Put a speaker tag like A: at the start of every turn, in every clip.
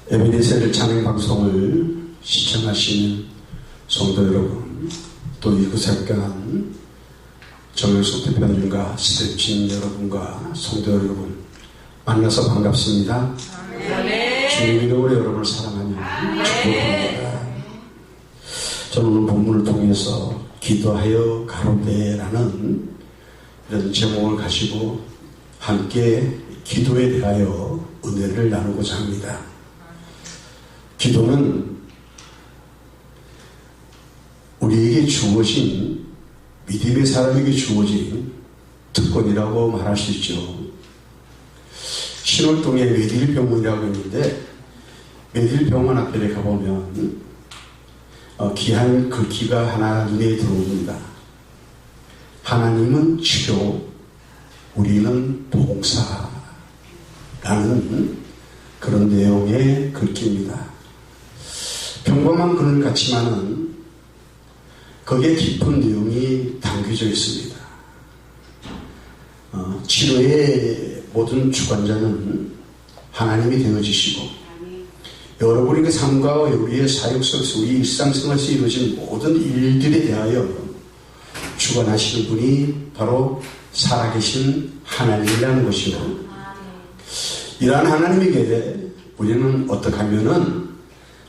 A: 에베네셀 찬양 방송을 시청하시는 성도 여러분, 또 이곳에 간 정영숙 대표님과 스태프진 여러분과 성도 여러분 만나서 반갑습니다. 주님 이름으로 여러분을 사랑하며 축복합니다. 저는 오늘 본문을 통해서 기도하여 가로되라는 이런 제목을 가지고 함께 기도에 대하여 은혜를 나누고자 합니다. 기도는 우리에게 주어진, 믿음의 사람에게 주어진 특권이라고 말할 수 있죠. 신월동에 메딜병원이라고 있는데, 메딜병원 앞에 가보면 귀한 글귀가 하나 눈에 들어옵니다. 하나님은 치료, 우리는 봉사라는 그런 내용의 글귀입니다. 평범한 글을 같지만은 거기에 깊은 내용이 담겨져 있습니다. 치료의 모든 주관자는 하나님이 되어지시고, 여러분의 삶과 우리의 사역 속에서 우리 일상생활에서 이루어진 모든 일들에 대하여 주관하시는 분이 바로 살아계신 하나님이라는 것이요. 이러한 하나님에게 우리는 어떻게 하면은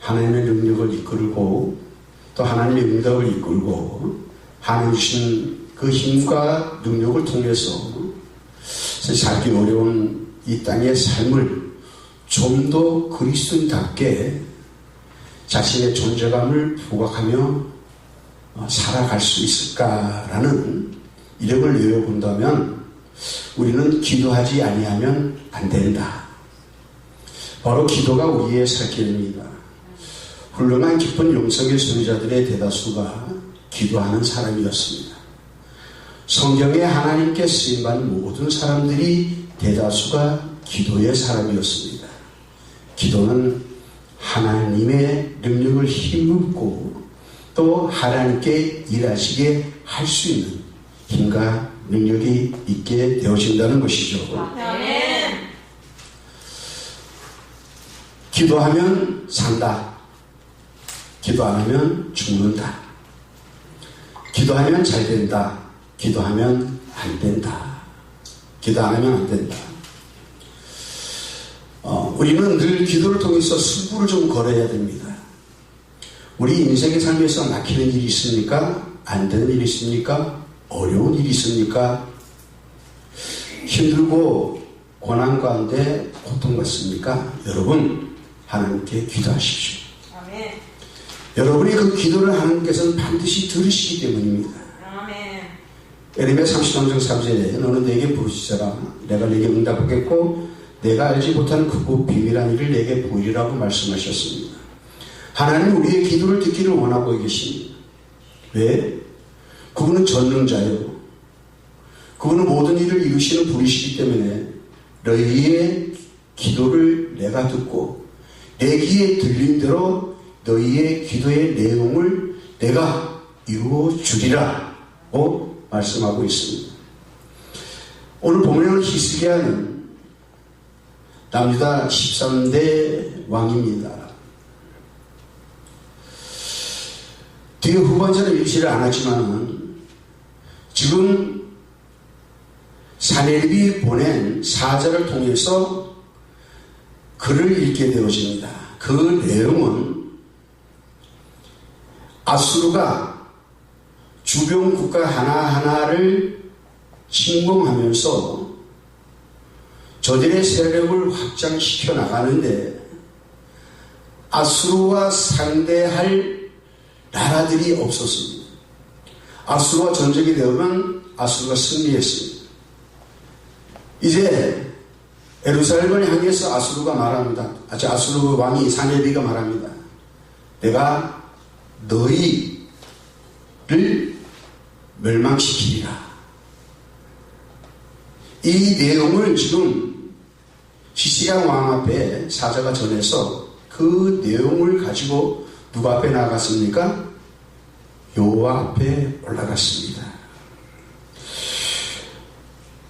A: 하나님의 능력을 이끌고 또 하나님의 응답을 이끌고 하나님 주신 그 힘과 능력을 통해서 살기 어려운 이 땅의 삶을 좀 더 그리스도인답게 자신의 존재감을 부각하며 살아갈 수 있을까라는 이력을 내어본다면 우리는 기도하지 아니하면 안 된다. 바로 기도가 우리의 살 길입니다. 훌륭한 깊은 영성의 소유자들의 대다수가 기도하는 사람이었습니다. 성경에 하나님께 쓰임받은 모든 사람들이 대다수가 기도의 사람이었습니다. 기도는 하나님의 능력을 힘입고 또 하나님께 일하시게 할 수 있는 힘과 능력이 있게 되어진다는 것이죠. 아멘. 기도하면 산다. 기도 안 하면 죽는다. 기도하면 잘 된다. 기도하면 안 된다. 기도 안 하면 안 된다. 우리는 늘 기도를 통해서 승부를 좀 걸어야 됩니다. 우리 인생의 삶에서 막히는 일이 있습니까? 안 되는 일이 있습니까? 어려운 일이 있습니까? 힘들고 고난 가운데 고통받습니까? 여러분, 하나님께 기도하십시오. 아멘. 여러분이 그 기도를 하나님께서는 반드시 들으시기 때문입니다. 아멘. 에레미야 33장 3절에 너는 내게 부르시라. 내가 내게 응답하겠고 내가 알지 못하는 크고 비밀한 일을 내게 보이리라고 말씀하셨습니다. 하나님은 우리의 기도를 듣기를 원하고 계십니다. 왜? 그분은 전능자요. 그분은 모든 일을 이루시는 분이시기 때문에 너희의 기도를 내가 듣고 내 귀에 들린 대로 너희의 기도의 내용을 내가 이루어 주리라고 말씀하고 있습니다. 오늘 본문에는 히스기야는 남유다 13대 왕입니다. 뒤에 후반전을 읽지를 않았지만 지금 사네립이 보낸 사자를 통해서 글을 읽게 되어집니다. 그 내용은 아수르가 주변 국가 하나하나를 침공하면서 저들의 세력을 확장시켜 나가는데 아수르와 상대할 나라들이 없었습니다. 아수르와 전쟁이 되면 아수르가 승리했습니다. 이제 예루살렘을 향해서 아수르가 말합니다. 아수르 왕이 사네비가 말합니다. 내가 너희를 멸망시키리라. 이 내용을 지금 히스기야 왕 앞에 사자가 전해서 그 내용을 가지고 누가 앞에 나갔습니까? 여호와 앞에 올라갔습니다.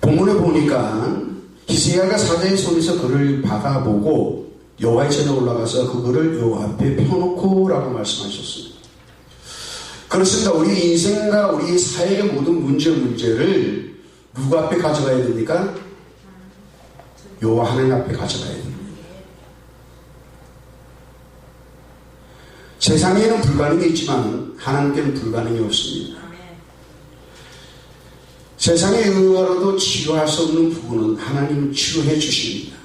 A: 본문에 보니까 히스기야가 사자의 손에서 그를 받아보고 여호와의 전에 올라가서 그거를 여호와 앞에 펴놓고라고 말씀하셨습니다. 그렇습니다. 우리 인생과 우리 사회의 모든 문제를 누구 앞에 가져가야 됩니까? 여호와 하나님 앞에 가져가야 됩니다. 세상에는 불가능이 있지만 하나님께는 불가능이 없습니다. 세상의 의학으로도 치료할 수 없는 부분은 하나님은 치료해 주십니다.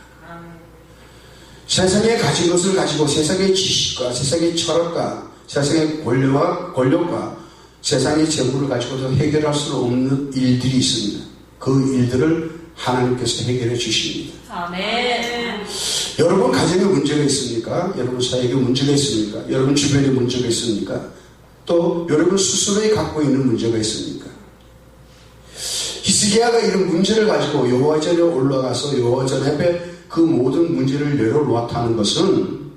A: 세상에 가진 것을 가지고 세상의 지식과 세상의 철학과 세상의 권력과 세상의 재물을 가지고도 해결할 수 없는 일들이 있습니다. 그 일들을 하나님께서 해결해 주십니다.
B: 아멘.
A: 여러분 가정에 문제가 있습니까? 여러분 사회에 문제가 있습니까? 여러분 주변에 문제가 있습니까? 또 여러분 스스로에 갖고 있는 문제가 있습니까? 히스기야가 이런 문제를 가지고 여호와 전에 올라가서 여호와 전 앞에 그 모든 문제를 내려놓았다는 것은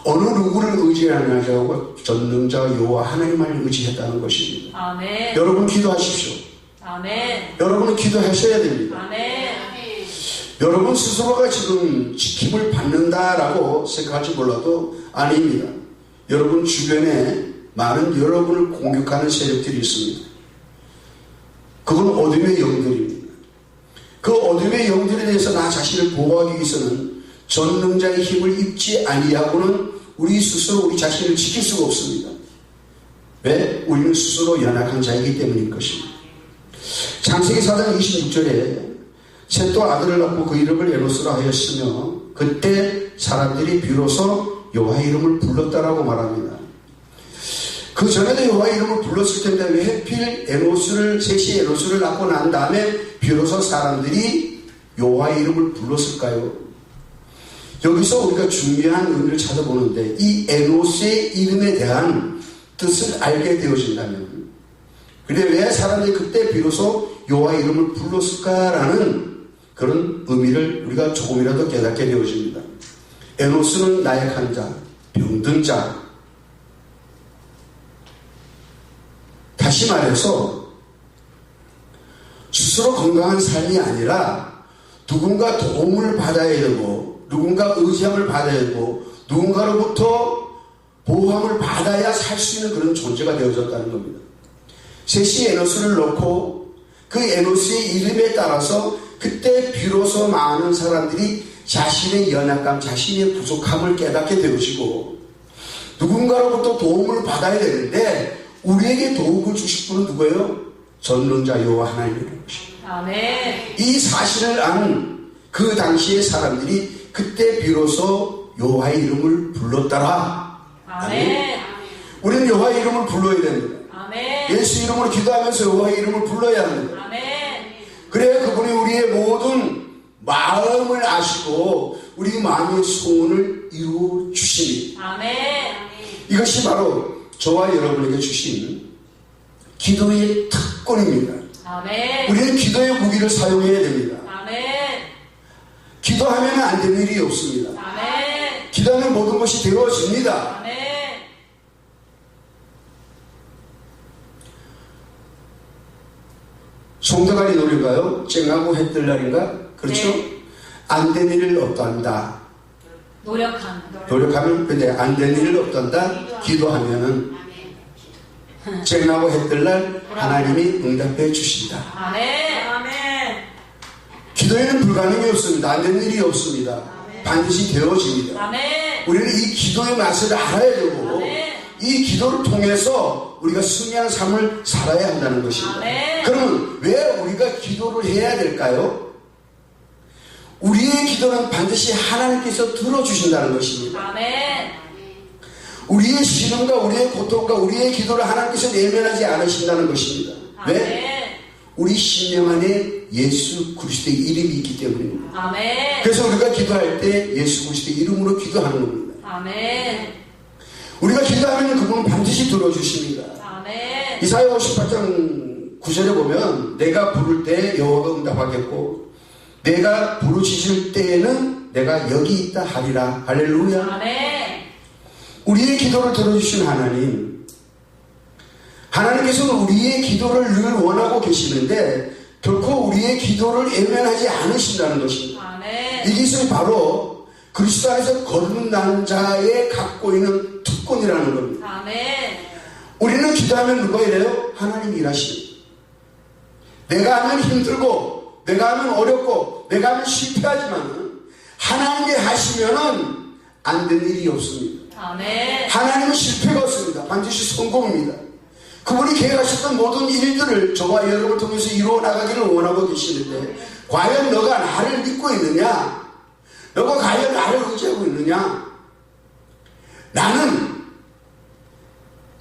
A: 어느 누구를 의지하느냐고 하고 전능자 여호와 하나님을 의지했다는 것입니다.
B: 아멘.
A: 여러분 기도하십시오.
B: 아멘.
A: 여러분은 기도하셔야 됩니다.
B: 아멘.
A: 여러분 스스로가 지금 지킴을 받는다라고 생각할지 몰라도 아닙니다. 여러분 주변에 많은 여러분을 공격하는 세력들이 있습니다. 그건 어둠의 영들입니다. 그 어둠의 영들에 대해서 나 자신을 보호하기 위해서는 전능자의 힘을 입지 아니하고는 우리 스스로 우리 자신을 지킬 수가 없습니다. 왜? 우리는 스스로 연약한 자이기 때문인 것입니다. 창세기 4장 26절에 셋도 아들을 낳고 그 이름을 에노스라 하였으며 그때 사람들이 비로소 여호와의 이름을 불렀다라고 말합니다. 그 전에도 여호와의 이름을 불렀을 텐데 왜 하필 셋이 에노스를 낳고 난 다음에 비로소 사람들이 여호와의 이름을 불렀을까요? 여기서 우리가 중요한 의미를 찾아보는데 이 에노스의 이름에 대한 뜻을 알게 되어진다면 근데 왜 사람들이 그때 비로소 여호와의 이름을 불렀을까라는 그런 의미를 우리가 조금이라도 깨닫게 되어집니다. 에노스는 나약한 자, 병든 자. 다시 말해서 스스로 건강한 삶이 아니라 누군가 도움을 받아야 되고 누군가 의지함을 받아야 되고 누군가로부터 보호함을 받아야 살 수 있는 그런 존재가 되어졌다는 겁니다. 셋이 에노스를 넣고 그 에노스의 이름에 따라서 그때 비로소 많은 사람들이 자신의 연약감, 자신의 부족함을 깨닫게 되어지고 누군가로부터 도움을 받아야 되는데 우리에게 도움을 주실 분은 누구예요? 전능자 여호와 하나님이라는 것입니다.
B: 아멘.
A: 이 사실을 아는 그 당시의 사람들이 그때 비로소 여호와의 이름을 불렀더라.
B: 아멘.
A: 우리는 여호와의 이름을 불러야 됩니다.
B: 아멘.
A: 예수 이름으로 기도하면서 여호와의 이름을 불러야 합니다.
B: 아멘.
A: 그래야 그분이 우리의 모든 마음을 아시고 우리 마음의 소원을 이루어 주십니다.
B: 아멘.
A: 이것이 바로 저와 여러분에게 주신 기도의 특권입니다.
B: 아멘.
A: 우리는 기도의 무기를 사용해야 됩니다.
B: 아멘.
A: 기도하면 안 되는 일이 없습니다.
B: 아멘.
A: 기도하면 모든 것이 되어집니다.
B: 아멘.
A: 송대관이 노래인가요? 쨍하고 해 뜰 날인가? 그렇죠?
B: 네.
A: 안 된 일을 없단다. 노력하면 근데 안 된 일을 없단다. 기도하면은 쨍하고 해 뜰 날 하나님이 응답해 주신다.
B: 아멘. 아멘.
A: 기도에는 불가능이 없습니다. 안 되는 일이 없습니다. 반드시 되어집니다.
B: 아멘.
A: 우리는 이 기도의 맛을 알아야 되고
B: 아멘.
A: 이 기도를 통해서 우리가 승리하는 삶을 살아야 한다는 것입니다.
B: 아멘.
A: 그러면 왜 우리가 기도를 해야 될까요? 우리의 기도는 반드시 하나님께서 들어주신다는 것입니다.
B: 아멘.
A: 우리의 시름과 우리의 고통과 우리의 기도를 하나님께서 내면하지 않으신다는 것입니다. 왜? 우리 심령 안에 예수 그리스도의 이름이 있기 때문입니다.
B: 아멘.
A: 그래서 우리가 기도할 때 예수 그리스도의 이름으로 기도하는 겁니다.
B: 아멘.
A: 우리가 기도하면 그분은 반드시 들어주십니다.
B: 아멘.
A: 이사야 58장 9절에 보면 내가 부를 때 여호와가 응답하겠고 내가 부르짖을 때에는 내가 여기 있다 하리라. 할렐루야.
B: 아멘.
A: 우리의 기도를 들어주신 하나님께서는 우리의 기도를 늘 원하고 계시는데 결코 우리의 기도를 외면하지 않으신다는 것입니다.
B: 아멘.
A: 이것이 바로 그리스도 안에서 거듭난 자의 갖고 있는 특권이라는 겁니다.
B: 아멘.
A: 우리는 기도하면 누가 이래요? 하나님이 일하십니다. 내가 하면 힘들고 내가 하면 어렵고 내가 하면 실패하지만 하나님이 하시면은 안 되는 일이 없습니다.
B: 아멘.
A: 하나님은 실패가 없습니다. 반드시 성공입니다. 그분이 계획하셨던 모든 일들을 저와 여러분을 통해서 이루어 나가기를 원하고 계시는데 과연 너가 나를 믿고 있느냐? 너가 과연 나를 의지하고 있느냐? 나는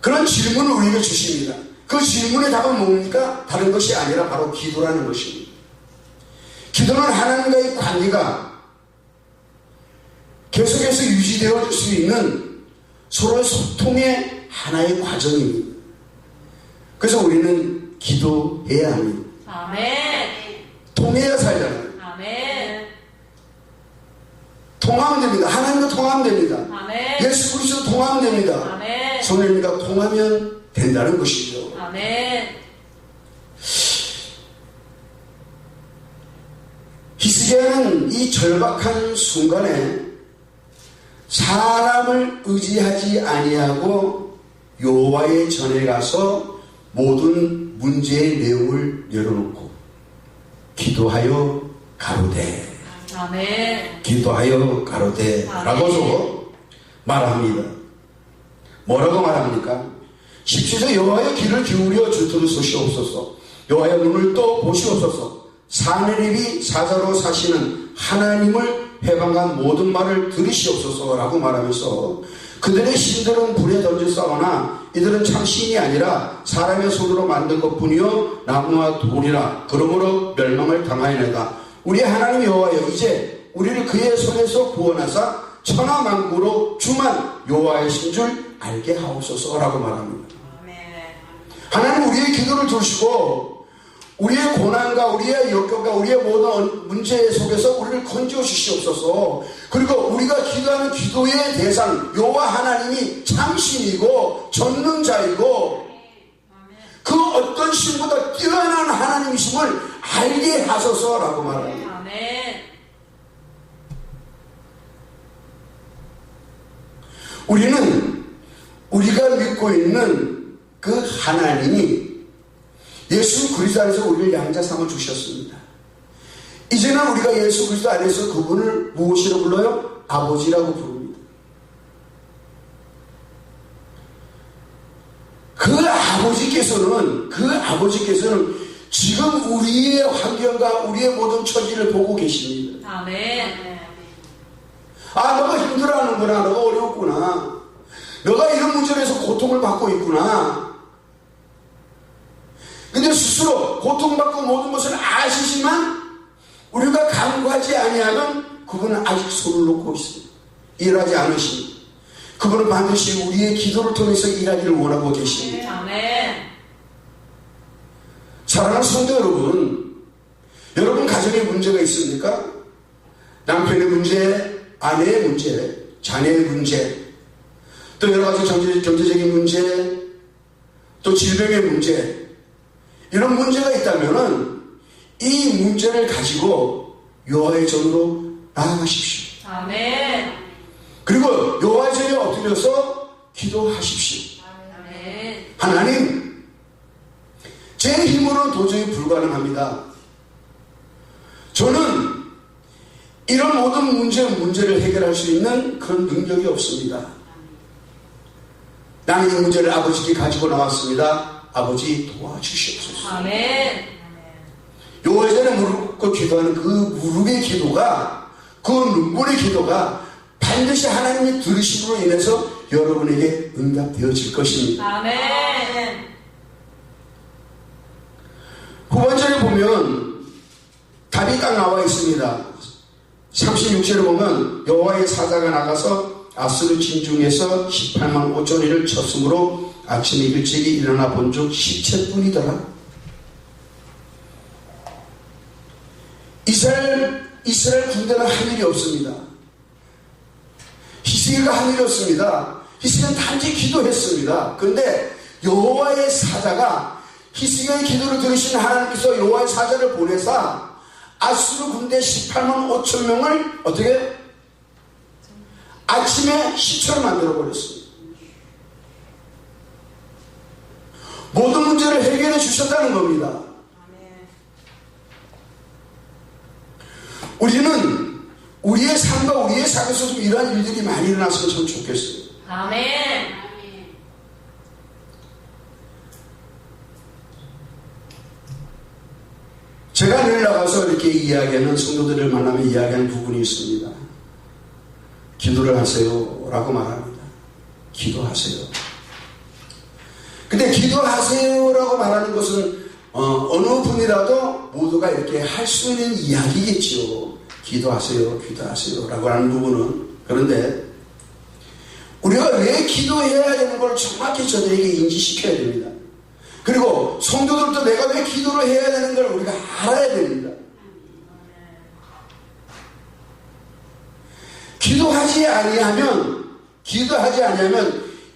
A: 그런 질문을 우리에게 주십니다. 그 질문의 답은 뭡니까? 다른 것이 아니라 바로 기도라는 것입니다. 기도는 하나님과의 관계가 계속해서 유지되어질 수 있는 서로의 소통의 하나의 과정입니다. 그래서 우리는 기도해야 합니다.
B: 아멘.
A: 통해야 살잖아요.
B: 아멘.
A: 통하면 됩니다. 하나님과 통하면 됩니다.
B: 아멘.
A: 예수 그리스도 통하면 됩니다.
B: 아멘.
A: 성령님과 통하면 된다는 것이죠.
B: 아멘.
A: 히스기야는 이 절박한 순간에 사람을 의지하지 아니하고 여호와의 전에 가서 모든 문제의 내용을 열어놓고 기도하여 가로되
B: 아멘.
A: 기도하여 가로되 라고서 말합니다. 뭐라고 말합니까? 17절 여호와의 귀를 기울여 주들을 쏘시옵소서. 여호와의 눈을 또 보시옵소서. 사내립이 사자로 사시는 하나님을 해방한 모든 말을 들으시옵소서라고 말하면서 그들의 신들은 불에 던져 싸우나 이들은 참 신이 아니라 사람의 손으로 만든 것뿐이요 나무와 돌이라 그러므로 멸망을 당하여내다. 우리 하나님 여호와여 이제 우리를 그의 손에서 구원하사 천하만국으로 주만 여호와이신 줄 알게 하옵소서라고 말합니다. 하나님 우리의 기도를 들으시고 우리의 고난과 우리의 역경과 우리의 모든 문제 속에서 우리를 건져 주시옵소서. 그리고 우리가 기도하는 기도의 대상 여호와 하나님이 참신이고 전능자이고 그 어떤 신보다 뛰어난 하나님이심을 알게 하소서라고 말합니다.
B: 아멘.
A: 우리는 우리가 믿고 있는 그 하나님이 예수 그리스도 안에서 우리를 양자 삼아 주셨습니다. 이제는 우리가 예수 그리스도 안에서 그분을 무엇이라고 불러요? 아버지라고 부릅니다. 그 아버지께서는 지금 우리의 환경과 우리의 모든 처지를 보고 계십니다.
B: 아멘.
A: 아, 너가 힘들어하는구나. 너가 어렵구나. 너가 이런 문제로 해서 고통을 받고 있구나. 근데 스스로 고통받고 모든 것을 아시지만 우리가 간구하지 아니하면 그분은 아직 손을 놓고 있습니다. 일하지 않으십니다. 그분은 반드시 우리의 기도를 통해서 일하기를 원하고 계십니다.
B: 아멘.
A: 사랑하는 성도 여러분 가정에 문제가 있습니까? 남편의 문제, 아내의 문제, 자녀의 문제, 또 여러 가지 경제적인 문제, 또 질병의 문제, 이런 문제가 있다면은 이 문제를 가지고 여호와의 전으로 나아가십시오.
B: 아멘.
A: 그리고 여호와의 전에 엎드려서 기도하십시오.
B: 아멘.
A: 하나님, 제 힘으로는 도저히 불가능합니다. 저는 이런 모든 문제를 해결할 수 있는 그런 능력이 없습니다. 나는 이 문제를 아버지께 가지고 나왔습니다. 아버지 도와주시옵소서.
B: 아멘.
A: 여호와의 전에 무릎 꿇고 기도하는 그 무릎의 기도가, 그 눈물의 기도가 반드시 하나님의 들으심으로 인해서 여러분에게 응답되어질 것입니다.
B: 아멘.
A: 후반절에 보면 답이 딱 나와 있습니다. 36절에 보면 여호와의 사자가 나가서 아스르 진중에서 18만 5천리를 쳤으므로 아침에 일찍이 일어나 본즉 시체뿐이더라. 이스라엘 군대는 한 일이 없습니다. 히스기야가 한 일이 없습니다. 히스기야는 단지 기도했습니다. 그런데 여호와의 사자가 히스기야의 기도를 들으신 하나님께서 여호와의 사자를 보내사 아수르 군대 18만 5천 명을 어떻게 아침에 시체로 만들어 버렸습니다. 모든 문제를 해결해 주셨다는 겁니다. 우리는 우리의 삶과 우리의 삶에서 좀 이러한 일들이 많이 일어났으면 참 좋겠어요.
B: 아멘.
A: 제가 늘 나가서 이렇게 이야기하는 성도들을 만나면 이야기하는 부분이 있습니다. 기도를 하세요 라고 말합니다. 기도하세요. 근데 기도하세요 라고 말하는 것은 어느 분이라도 모두가 이렇게 할 수 있는 이야기겠지요. 기도하세요, 기도하세요 라고 하는 부분은. 그런데 우리가 왜 기도해야 되는 걸 정확히 저들에게 인지시켜야 됩니다. 그리고 성도들도 내가 왜 기도를 해야 되는 걸 우리가 알아야 됩니다. 기도하지 아니하면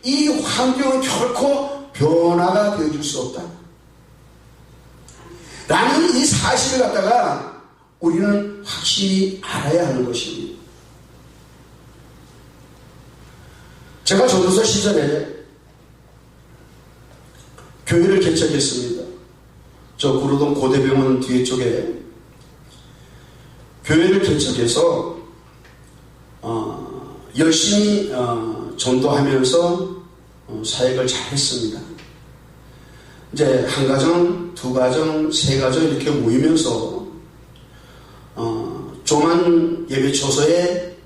A: 이 환경은 결코 변화가 되어줄 수 없다 라는 이 사실을 갖다가 우리는 확실히 알아야 하는 것입니다. 제가 전도사 시절에 교회를 개척했습니다. 저 구로동 고대병원 뒤에 쪽에 교회를 개척해서 열심히 전도하면서 사역을 잘 했습니다. 이제 한 가정, 두 가정, 세 가정 이렇게 모이면서 조만 예배처소에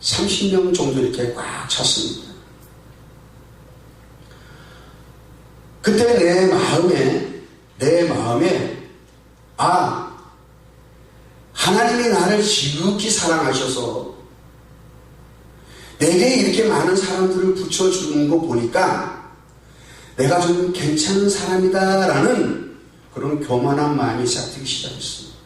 A: 30명 정도 이렇게 꽉 찼습니다. 그때 내 마음에 하나님이 나를 지극히 사랑하셔서 내게 이렇게 많은 사람들을 붙여주는 거 보니까 내가 좀 괜찮은 사람이다 라는 그런 교만한 마음이 시작되기 시작했습니다.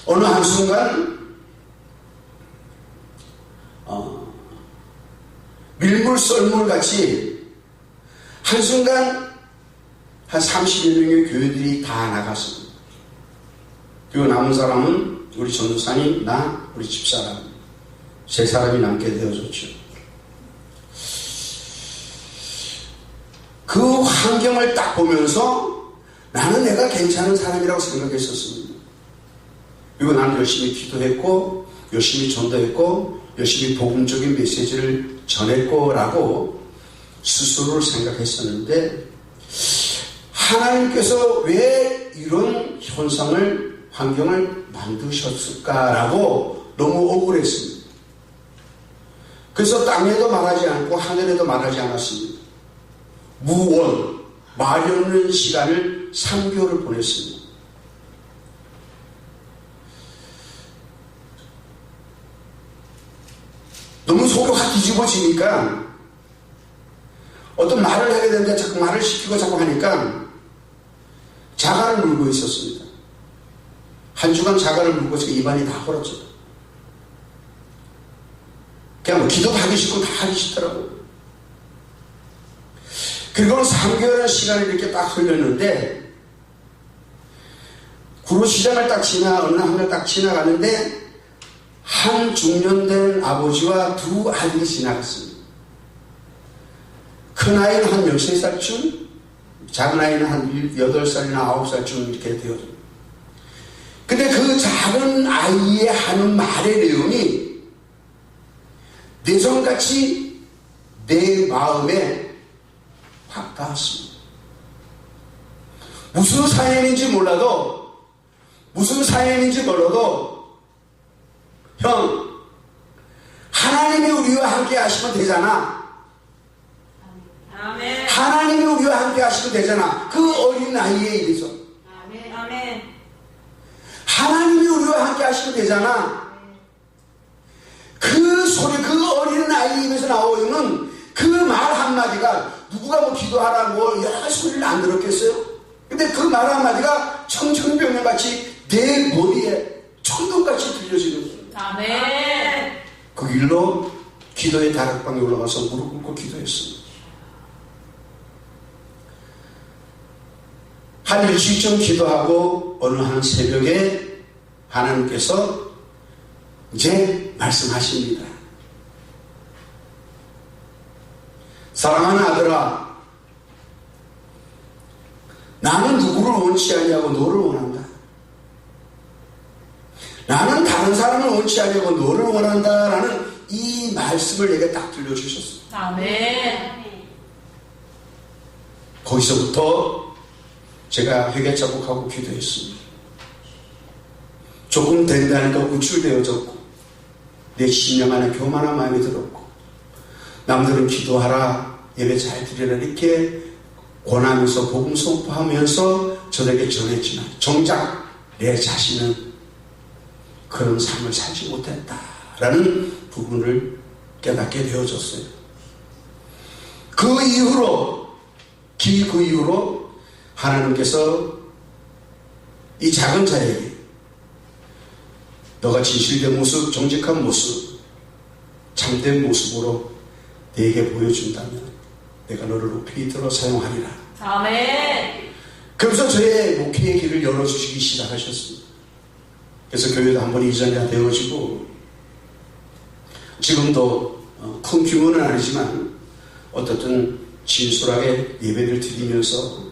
A: 어느 한순간 밀물썰물같이 한순간 한 30여 명의 교회들이 다 나갔습니다. 그리고 남은 사람은 우리 전도사님, 나, 우리 집사람 세 사람이 남게 되어졌죠. 그 환경을 딱 보면서 나는 내가 괜찮은 사람이라고 생각했었습니다. 그리고 나는 열심히 기도했고 열심히 전도했고 열심히 복음적인 메시지를 전했고 라고 스스로를 생각했었는데 하나님께서 왜 이런 현상을 환경을 만드셨을까라고 너무 억울했습니다. 그래서 땅에도 말하지 않고 하늘에도 말하지 않았습니다. 무원, 말이 없는 시간을 3개월을 보냈습니다. 너무 속이 확 뒤집어지니까 어떤 말을 해야 되는데 자꾸 말을 시키고 자꾸 하니까 자갈을 물고 있었습니다. 한 주간 자갈을 물고 있으니까 입안이 다 벌어져요. 그냥 뭐 기도도 하기 싫고 다 하기 싫더라고요. 그리고 3개월의 시간이 이렇게 딱 흘렸는데 구로시장을 딱 어느 한을 딱 지나가는데 한 중년된 아버지와 두 아들이 지나갔습니다. 큰 아이는 한 13살쯤, 작은 아이는 한 8살이나 9살쯤 이렇게 되어요. 근데 그 작은 아이의 하는 말의 내용이 내성같이 내 마음에 확 닿았습니다. 무슨 사연인지 몰라도 형, 하나님이 우리와 함께 하시면 되잖아.
B: 아멘.
A: 하나님이 우리와 함께 하시면 되잖아. 그 어린 아이에 의해서.
B: 아멘. 아멘.
A: 하나님이 우리와 함께 하시면 되잖아. 그 소리, 그 어린 아이에 입에서 나오는 그 말 한마디가 누구가 뭐 기도하라 뭐 여러 가지 소리를 안 들었겠어요? 근데 그 말 한마디가 청천벽력같이 내 머리에 천둥같이 들려지는 거예요.
B: 아멘.
A: 그 길로 기도의 다락방에 올라가서 무릎 꿇고 기도했습니다. 한 일주일쯤 기도하고 어느 한 새벽에 하나님께서 이제 말씀하십니다. 사랑하는 아들아, 나는 누구를 원치 아니하고 너를 원한다. 나는 다른 사람을 원치 아니하고 너를 원한다라는 이 말씀을 내게 딱 들려주셨습니다.
B: 아멘.
A: 거기서부터 제가 회개자복하고 기도했습니다. 조금 된다니까 우쭐대어졌고 내 심령 안에 교만한 마음이 들었고 남들은 기도하라 예배 잘 드리라 이렇게 권하면서 복음 선포하면서 저에게 전했지만 정작 내 자신은 그런 삶을 살지 못했다라는 부분을 깨닫게 되어졌어요. 그 이후로 하나님께서 이 작은 자에게 너가 진실된 모습, 정직한 모습, 참된 모습으로 내게 보여준다면 내가 너를 높이 들어 사용하리라.
B: 아멘.
A: 그래서 저의 목회의 길을 열어주시기 시작하셨습니다. 그래서 교회도 한 번 이전이 되어지고 지금도 큰 규모는 아니지만 어떻든 진솔하게 예배를 드리면서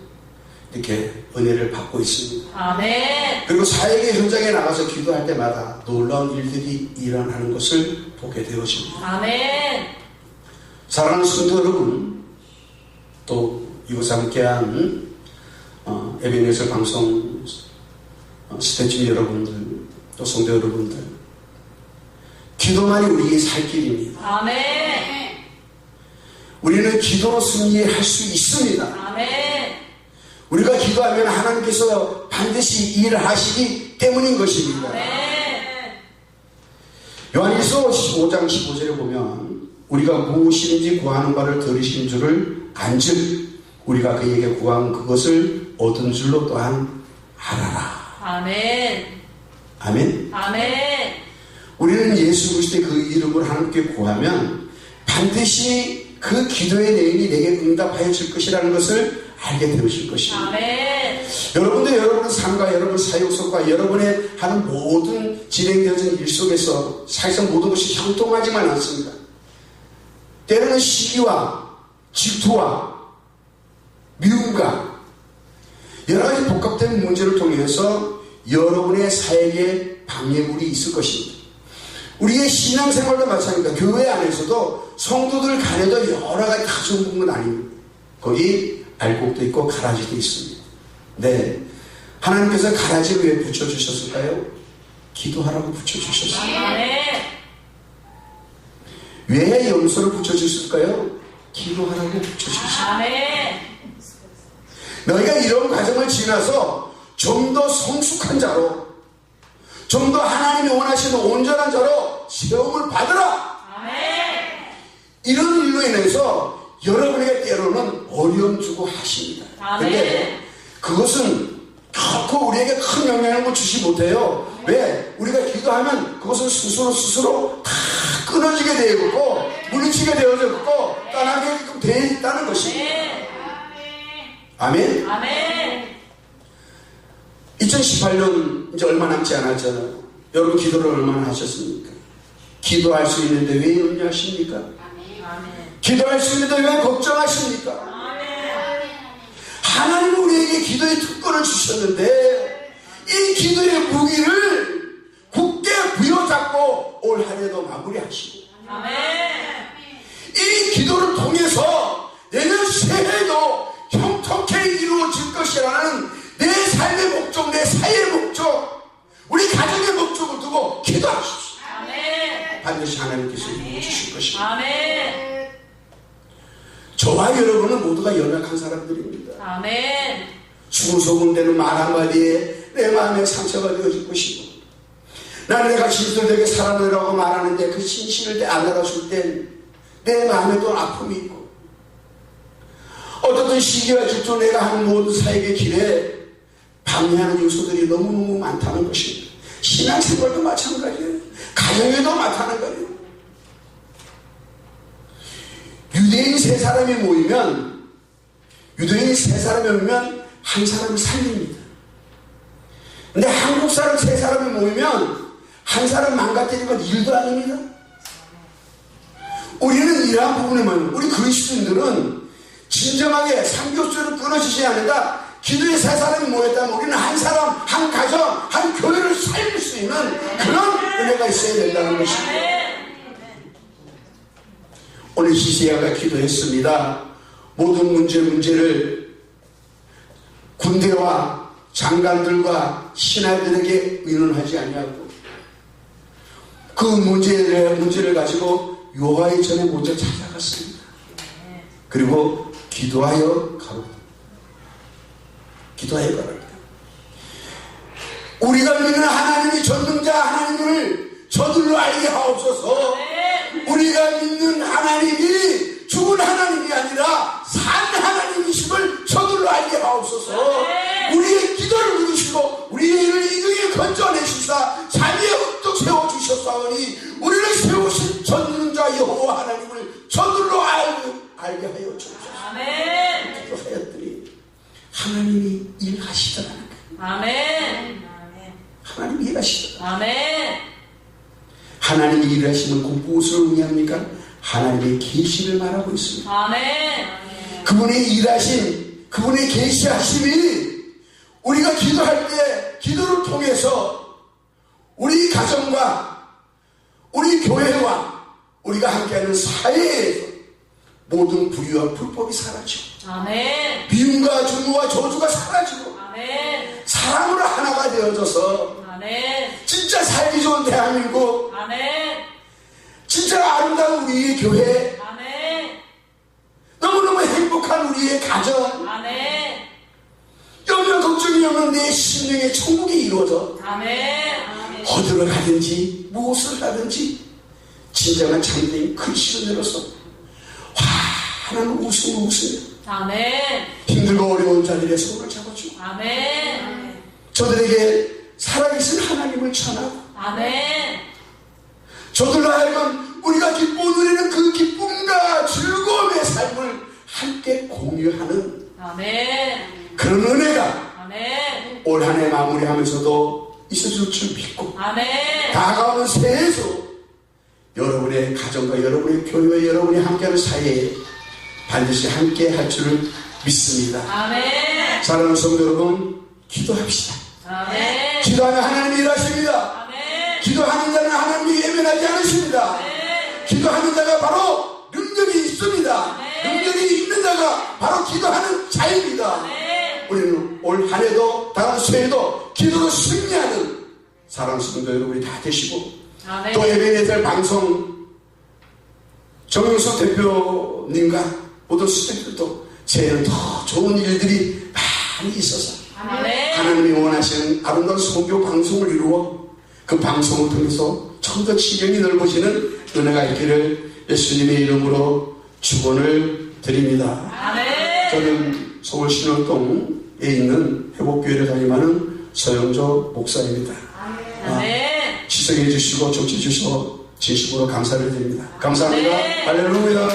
A: 이렇게 은혜를 받고 있습니다.
B: 아멘.
A: 그리고 사역의 현장에 나가서 기도할 때마다 놀라운 일들이 일어나는 것을 보게 되어집니다.
B: 아멘.
A: 사랑하는 성도 여러분, 또 이곳에 함께한 에베네zer 방송 스태준 여러분들, 또 성도 여러분들, 기도만이 우리의 살 길입니다.
B: 아멘.
A: 우리는 기도로 승리할 수 있습니다.
B: 아멘.
A: 우리가 기도하면 하나님께서 반드시 일을 하시기 때문인 것입니다.
B: 아멘.
A: 요한일서 15장 15절에 보면 우리가 무엇이든지 구하는 바를 들으신 줄을 안즉 우리가 그에게 구한 그것을 얻은 줄로 또한 알아라.
B: 아멘.
A: 아멘.
B: 아멘.
A: 우리는 예수 그리스도의 그 이름을 하나님께 구하면 반드시 그 기도의 내용이 내게 응답하여 줄 것이라는 것을 알게 되어질 것입니다.
B: 아멘.
A: 여러분도 여러분의 삶과 여러분 사역 속과 여러분의 하는 모든 진행되어진 일 속에서 사실상 모든 것이 형통하지만 않습니다. 때로는 시기와 질투와 미움과 여러 가지 복합된 문제를 통해서 여러분의 사역에 방해물이 있을 것입니다. 우리의 신앙생활도 마찬가지입니다. 교회 안에서도 성도들 간에도 여러 가지 다좋은 부분은 아닙니다. 거기 알곡도 있고 가라지도 있습니다. 네, 하나님께서 가라지를 왜 붙여주셨을까요? 기도하라고 붙여주셨습니다.
B: 아멘.
A: 왜 염소를 붙여주셨을까요? 기도하라고 붙여주셨습니다.
B: 아멘.
A: 너희가 이런 과정을 지나서 좀 더 성숙한 자로, 좀 더 하나님이 원하시는 온전한 자로 세움을 받으라.
B: 아멘.
A: 이런 일로 인해서 여러분에게 때로는 어려움 주고 하십니다. 그런데 그것은 결코 우리에게 큰 영향을 주지 못해요. 왜? 우리가 기도하면 그것은 스스로 다 끊어지게 되고 물리치게 되어졌고 떠나게 되어 있다는 것입니다. 아멘.
B: 아멘.
A: 2018년 이제 얼마 남지 않았잖아요. 여러분 기도를 얼마나 하셨습니까? 기도할 수 있는데 왜 염려하십니까?
B: 아멘.
A: 기도할 수 있는데 왜 걱정하십니까?
B: 아멘.
A: 하나님은 우리에게 기도의 특권을 주셨는데 이 기도의 무기를 굳게 부여잡고 올 한 해도 마무리하시고
B: 아멘.
A: 이 기도를 통해서 내년 새해도 형통케 이루어질 것이라는 내 삶의 목적, 내 사회의 목적, 우리 가정의 목적을 두고 기도하십시오.
B: 아멘.
A: 반드시 하나님께서 이루어주실 것입니다.
B: 아멘.
A: 저와 여러분은 모두가 연약한 사람들입니다.
B: 아멘.
A: 수근소근대는 말 한마디에 내 마음에 상처가 되어질 것이고 나는 내가 진실되게 살아내라고 말하는데 그 진실을 안 알아줄 땐 내 마음에 또 아픔이 있고 어떻든 시기와 질투 내가 하는 모든 사역의 길에 방해하는 요소들이 너무너무 많다는 것입니다. 신앙생활도 마찬가지예요. 가정에도 마찬가지예요. 유대인 세 사람이 모이면 한 사람을 살립니다. 근데 한국 사람 세 사람이 모이면 한 사람 망가뜨리는 건 일도 아닙니다. 우리는 이러한 부분에만, 우리 그리스도인들은 진정하게 삼교수를 끊어지지 않는다. 기도에 세 사람이 모였다면 우리는 한 사람, 한 가정, 한 교회를 살릴 수 있는 그런 은혜가 있어야 된다는 것입니다. 오늘 히스기야가 기도했습니다. 모든 문제를 군대와 장관들과 신하들에게 의논하지 아니하고 그 문제를 가지고 여호와의 전에 먼저 찾아갔습니다. 그리고 기도하여 가라. 우리가 믿는 하나님이 전능자 하나님을 저들로 알게 하옵소서. 우리가 믿는 하나님이 죽은 하나님이 아니라 산 하나님이심을 저들로 알게 하옵소서. 우리의 기도를 들으시고 우리의 일을 이등에 건져내시사 자리에 우뚝 세워주셨사오니 우리를 세우신 전능자 여호와 하나님을 저들로 알게 하여 주옵소서. 기도하였더니 하나님이 일하시더라는 거예요. 하나님이 일하시더라. 하나님이 일하시는 그 무엇을 의미합니까? 하나님의 계시를 말하고 있습니다. 그분의 일하심, 그분의 계시하심이 우리가 기도할 때 기도를 통해서 우리 가정과 우리 교회와 우리가 함께하는 사회에서 모든 불의와 불법이 사라지고 미움과 증오와 저주가 사라지고 사랑으로 하나가 되어져서 진짜 살기 좋은 대한민국, 진짜 아름다운 우리의 교회, 너무너무 행복한 우리의 가정, 염려 걱정이 없는 내 심령의 천국이 이루어져 어디로 가든지 무엇을 하든지 진정한 참된 그리스도인으로서 환한 웃음을 웃으며 힘들고 어려운 자들의 손을 잡아주고 저들에게 살아계신 하나님을 전하고 저들로 하여금 우리가 기뻐 누리는 그 기쁨과 즐거움의 삶을 함께 공유하는 그런 은혜가 올 한 해 마무리하면서도 있어질 줄 믿고 다가오는 새해에도 여러분의 가정과 여러분의 교회와 여러분이 함께하는 사이에 반드시 함께 할 줄을 믿습니다. 사랑하는 성도 여러분, 기도합시다. 기도하면 하나님이 일하십니다. 기도하는 자는 하나님이 예면하지 않으십니다. 기도하는 자가 바로 능력이 있습니다. 능력이 있는 자가 바로 기도하는 자입니다. 우리는 올 한 해도 다음 새해도 기도로 승리하는 사랑하는 성도 여러분이 다 되시고 또 에베네셀 방송 정영석 대표님과 모든 수장들도 새해는 더 좋은 일들이 많이 있어서 하나님이 원하시는 아름다운 선교 방송을 이루어 그 방송을 통해서 좀 더 지경이 넓어지는 은혜가 있기를 예수님의 이름으로 축원을 드립니다. 저는 서울 신월동에 있는 회복교회를 다니는 서영조 목사입니다. 시청해 주시고 정치 주셔서 진심으로 감사를 드립니다. 감사합니다. 할렐루야.